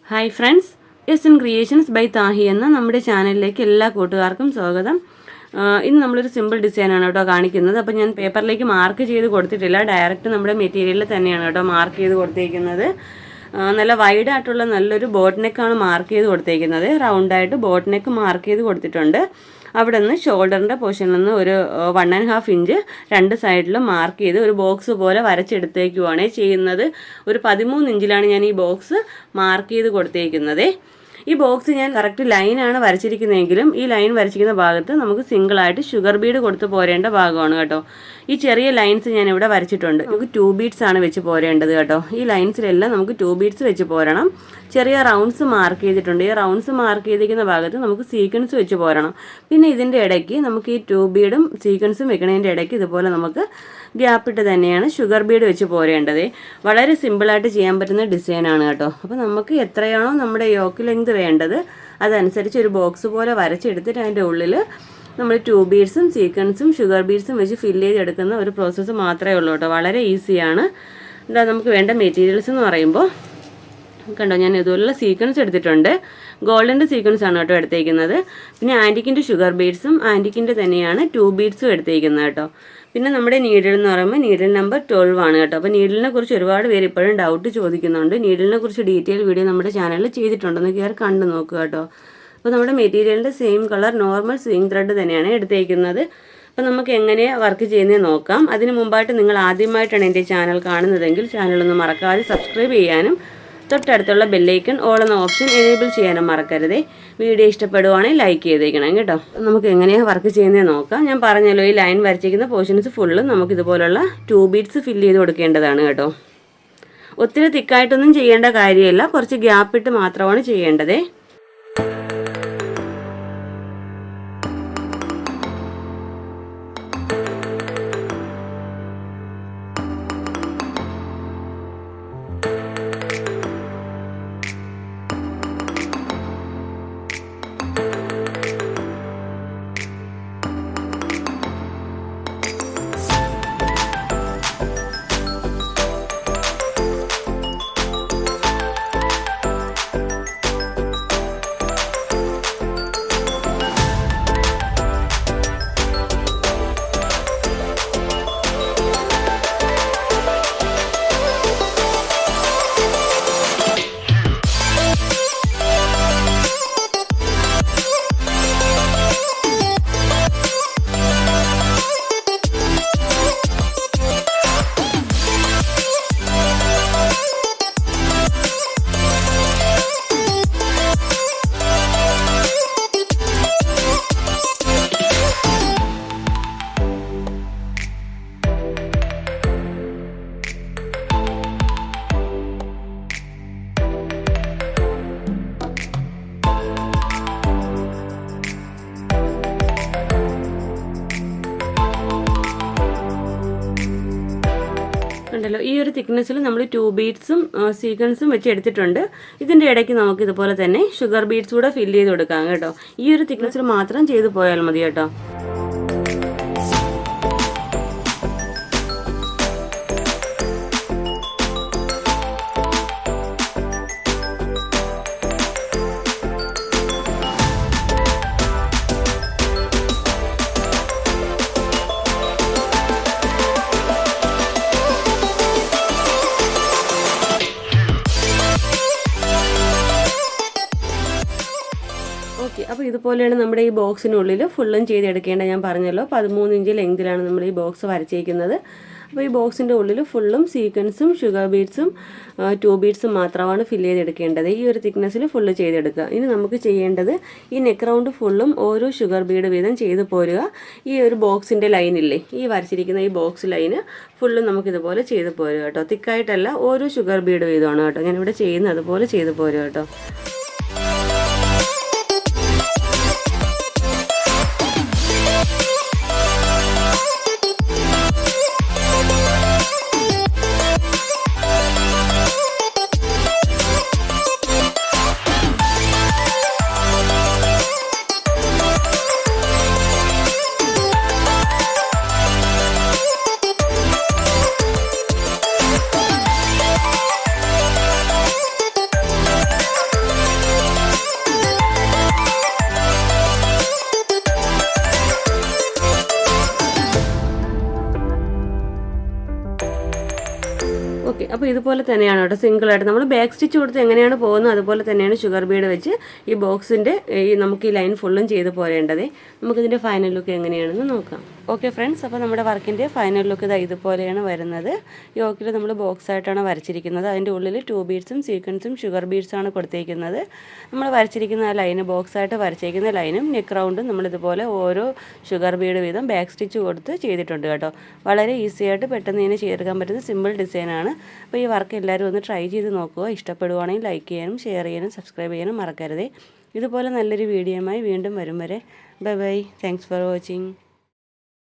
Hi friends, S N creations by Thahi എന്ന നമ്മുടെ ചാനലിലേക്ക് എല്ലാ കൂട്ടുകാർക്കും സ്വാഗതം. ഇന്ന് നമ്മളൊരു സിമ്പിൾ ഡിസൈനാണ് കേട്ടോ കാണിക്കുന്നത്. അപ്പോൾ ഞാൻ പേപ്പറിലേക്ക് മാർക്ക് ചെയ്ത് കൊടുത്തിട്ടില്ല, ഡയറക്റ്റ് നമ്മുടെ മെറ്റീരിയലിൽ തന്നെയാണ് കേട്ടോ മാർക്ക് ചെയ്ത് കൊടുത്തേക്കുന്നത്. നല്ല വൈഡായിട്ടുള്ള നല്ലൊരു ബോട്ട് നെക്കാണ് മാർക്ക് ചെയ്ത് കൊടുത്തേക്കുന്നത്. റൗണ്ടായിട്ട് ബോട്ട് നെക്ക് മാർക്ക് ചെയ്ത് കൊടുത്തിട്ടുണ്ട്. അവിടെ നിന്ന് ഷോൾഡറിൻ്റെ പോർഷനിൽ നിന്ന് ഒരു 1.5 ഇഞ്ച് രണ്ട് സൈഡിലും മാർക്ക് ചെയ്ത് ഒരു ബോക്സ് പോലെ വരച്ചെടുത്തേക്കുവാണ് ചെയ്യുന്നത്. ഒരു 13 ഇഞ്ചിലാണ് ഞാൻ ഈ ബോക്സ് മാർക്ക് ചെയ്ത് കൊടുത്തേക്കുന്നത്. ഈ ബോക്സ് ഞാൻ കറക്റ്റ് ലൈനാണ് വരച്ചിരിക്കുന്നതെങ്കിലും ഈ ലൈൻ വരച്ചിരിക്കുന്ന ഭാഗത്ത് നമുക്ക് സിംഗിളായിട്ട് ഷുഗർ ബീഡ് കൊടുത്ത് പോരേണ്ട ഭാഗമാണ് കേട്ടോ. ഈ ചെറിയ ലൈൻസ് ഞാൻ ഇവിടെ വരച്ചിട്ടുണ്ട്. നമുക്ക് 2 ബീഡ്സ് ആണ് വെച്ച് പോരേണ്ടത് കേട്ടോ. ഈ ലൈൻസിലെല്ലാം നമുക്ക് 2 ബീഡ്സ് വെച്ച് പോരണം. ചെറിയ റൗണ്ട്സ് മാർക്ക് ചെയ്തിട്ടുണ്ട്. ഈ റൗണ്ട്സ് മാർക്ക് ചെയ്തിരിക്കുന്ന ഭാഗത്ത് നമുക്ക് സീക്വൻസ് വെച്ച് പോരണം. പിന്നെ ഇതിൻ്റെ ഇടയ്ക്ക് നമുക്ക് ഈ 2 ബീഡും സീക്വൻസും വെക്കണതിൻ്റെ ഇടയ്ക്ക് ഇതുപോലെ നമുക്ക് ഗ്യാപ്പിട്ട് തന്നെയാണ് ഷുഗർ ബീഡ് വെച്ച് പോരേണ്ടത്. വളരെ സിമ്പിളായിട്ട് ചെയ്യാൻ പറ്റുന്ന ഡിസൈനാണ് കേട്ടോ. അപ്പോൾ നമുക്ക് എത്രയാണോ നമ്മുടെ യോക്ക് ലെങ്ത് വേണ്ടത് അതനുസരിച്ച് ഒരു ബോക്സ് പോലെ വരച്ചെടുത്തിട്ട് അതിൻ്റെ ഉള്ളിൽ നമ്മൾ 2 ബീഡ്സും സീക്വൻസും ഷുഗർ ബീഡ്സും വെച്ച് ഫില്ല് ചെയ്തെടുക്കുന്ന ഒരു പ്രോസസ്സ് മാത്രമേ ഉള്ളൂ കേട്ടോ. വളരെ ഈസിയാണ്. എന്താ നമുക്ക് വേണ്ട മെറ്റീരിയൽസ് എന്ന് പറയുമ്പോൾ കണ്ടോ, ഞാൻ ഇതുപോലുള്ള സീക്വൻസ് എടുത്തിട്ടുണ്ട്. ഗോൾഡിൻ്റെ സീക്വൻസ് ആണ് കേട്ടോ എടുത്തേക്കുന്നത്. പിന്നെ ആൻറ്റിക്കിൻ്റെ ഷുഗർ ബീഡ്സും ആൻറ്റിക്കിൻ്റെ തന്നെയാണ് 2 ബീഡ്സും എടുത്തേക്കുന്നത് കേട്ടോ. പിന്നെ നമ്മുടെ നീഡിൽ എന്ന് പറയുമ്പോൾ നീഡിൽ നമ്പർ 12 ആണ് കേട്ടോ. അപ്പോൾ നീഡിലിനെ കുറിച്ച് ഒരുപാട് പേര് ഇപ്പോഴും ഡൗട്ട് ചോദിക്കുന്നുണ്ട്. നീഡിലിനെ കുറിച്ച് ഡീറ്റെയിൽ വീഡിയോ നമ്മുടെ ചാനലിൽ ചെയ്തിട്ടുണ്ടെന്ന് കയറി കണ്ടു നോക്കുക കേട്ടോ. അപ്പോൾ നമ്മുടെ മെറ്റീരിയലിൻ്റെ same colour normal sewing thread തന്നെയാണ് എടുത്തേക്കുന്നത്. അപ്പോൾ നമുക്ക് എങ്ങനെയാണ് വർക്ക് ചെയ്യുന്നത് നോക്കാം. അതിന് മുമ്പായിട്ട് നിങ്ങൾ ആദ്യമായിട്ടാണ് എൻ്റെ ചാനൽ കാണുന്നതെങ്കിൽ ചാനലൊന്നും മറക്കാതെ സബ്സ്ക്രൈബ് ചെയ്യാനും തൊട്ടടുത്തുള്ള ബെല്ലൈക്കൺ ഓൾ എന്ന ഓപ്ഷൻ എനേബിൾ ചെയ്യാനും മറക്കരുതേ. വീഡിയോ ഇഷ്ടപ്പെടുവാണെങ്കിൽ ലൈക്ക് ചെയ്തേക്കണം കേട്ടോ. നമുക്ക് എങ്ങനെയാണ് വർക്ക് ചെയ്യുന്നത് നോക്കാം. ഞാൻ പറഞ്ഞല്ലോ, ഈ ലൈൻ വരച്ചിരിക്കുന്ന പോർഷൻസ് ഫുള്ളും നമുക്ക് ഇതുപോലുള്ള 2 ബീഡ്സ് ഫില്ല് ചെയ്ത് കൊടുക്കേണ്ടതാണ് കേട്ടോ. ഒത്തിരി തിക്കായിട്ടൊന്നും ചെയ്യേണ്ട കാര്യമില്ല, കുറച്ച് ഗ്യാപ്പിട്ട് മാത്രമാണ് ചെയ്യേണ്ടത്. ഉണ്ടല്ലോ, ഈ ഒരു തിക്നെസ്സിൽ നമ്മൾ 2 ബീഡ്സും സീക്വൻസും വെച്ച് എടുത്തിട്ടുണ്ട്. ഇതിൻ്റെ ഇടയ്ക്ക് നമുക്ക് ഇതുപോലെ തന്നെ ഷുഗർ ബീഡ്സ് കൂടെ ഫില്ല് ചെയ്ത് കൊടുക്കാം കേട്ടോ. ഈ ഒരു തിക്നെസ്സിൽ മാത്രം ചെയ്ത് പോയാൽ മതി കേട്ടോ. ഓക്കെ, അപ്പോൾ ഇതുപോലെയാണ് നമ്മുടെ ഈ ബോക്സിനുള്ളിൽ ഫുള്ളും ചെയ്തെടുക്കേണ്ടത്. ഞാൻ പറഞ്ഞല്ലോ 13 ഇഞ്ച് ലെങ്തിലാണ് നമ്മൾ ഈ ബോക്സ് വരച്ചേക്കുന്നത്. അപ്പോൾ ഈ ബോക്സിൻ്റെ ഉള്ളിൽ ഫുള്ളും സീക്വൻസും ഷുഗർ ബീഡ്സും 2 ബീഡ്സും മാത്രമാണ് ഫില്ല് ചെയ്തെടുക്കേണ്ടത്. ഈ ഒരു തിക്നെസ്സിൽ ഫുള്ള് ചെയ്തെടുക്കുക. ഇനി നമുക്ക് ചെയ്യേണ്ടത് ഈ നെക്ക് റൗണ്ട് ഫുള്ളും ഓരോ ഷുഗർ ബീഡ് വീതം ചെയ്ത് പോരുക. ഈ ഒരു ബോക്സിൻ്റെ ലൈനില്ലേ, ഈ വരച്ചിരിക്കുന്ന ഈ ബോക്സ് ലൈന് ഫുള്ളും നമുക്കിതുപോലെ ചെയ്ത് പോരുക കേട്ടോ. തിക്കായിട്ടല്ല, ഓരോ ഷുഗർ ബീഡ് വീതമാണ് കേട്ടോ ഞാനിവിടെ ചെയ്യുന്നത്. അതുപോലെ ചെയ്ത് പോരുക കേട്ടോ. ഓക്കെ, അപ്പോൾ ഇതുപോലെ തന്നെയാണ് കേട്ടോ സിംഗിളായിട്ട് നമ്മൾ ബാക്ക് സ്റ്റിച്ച് കൊടുത്ത് എങ്ങനെയാണ് പോകുന്നത് അതുപോലെ തന്നെയാണ് ഷുഗർ ബീഡ് വെച്ച് ഈ ബോക്സിൻ്റെ നമുക്ക് ഈ ലൈൻ ഫുള്ളും ചെയ്ത് പോരേണ്ടത്. നമുക്കിതിൻ്റെ ഫൈനൽ ലുക്ക് എങ്ങനെയാണെന്ന് നോക്കാം. ഓക്കെ ഫ്രണ്ട്സ്, അപ്പോൾ നമ്മുടെ വർക്കിൻ്റെ ഫൈനൽ ലുക്ക് ഇതുപോലെയാണ് വരുന്നത്. യോക്കിൽ നമ്മൾ ബോക്സ് ആയിട്ടാണ് വരച്ചിരിക്കുന്നത്. അതിൻ്റെ ഉള്ളിൽ 2 ബീഡ്സും സീക്വൻസും ഷുഗർ ബീഡ്സാണ് കൊടുത്തിരിക്കുന്നത്. നമ്മൾ വരച്ചിരിക്കുന്ന ആ ലൈന് ബോക്സായിട്ട് വരച്ചിരിക്കുന്ന ലൈനും നെക്ക് റൗണ്ടും നമ്മളിതുപോലെ ഓരോ ഷുഗർ ബീഡ് വീതം ബാക്ക് സ്റ്റിച്ച് കൊടുത്ത് ചെയ്തിട്ടുണ്ട് കേട്ടോ. വളരെ ഈസി ആയിട്ട് പെട്ടെന്ന് ഇതിനെ ചെയ്തെടുക്കാൻ പറ്റുന്ന സിമ്പിൾ ഡിസൈനാണ്. അപ്പോൾ ഈ വർക്ക് എല്ലാവരും ഒന്ന് ട്രൈ ചെയ്ത് നോക്കുക. ഇഷ്ടപ്പെടുവാണെങ്കിൽ ലൈക്ക് ചെയ്യാനും ഷെയർ ചെയ്യാനും സബ്സ്ക്രൈബ് ചെയ്യാനും മറക്കരുതേ. ഇതുപോലെ നല്ലൊരു വീഡിയോയുമായി വീണ്ടും വരും വരെ bye bye. Thanks for watching.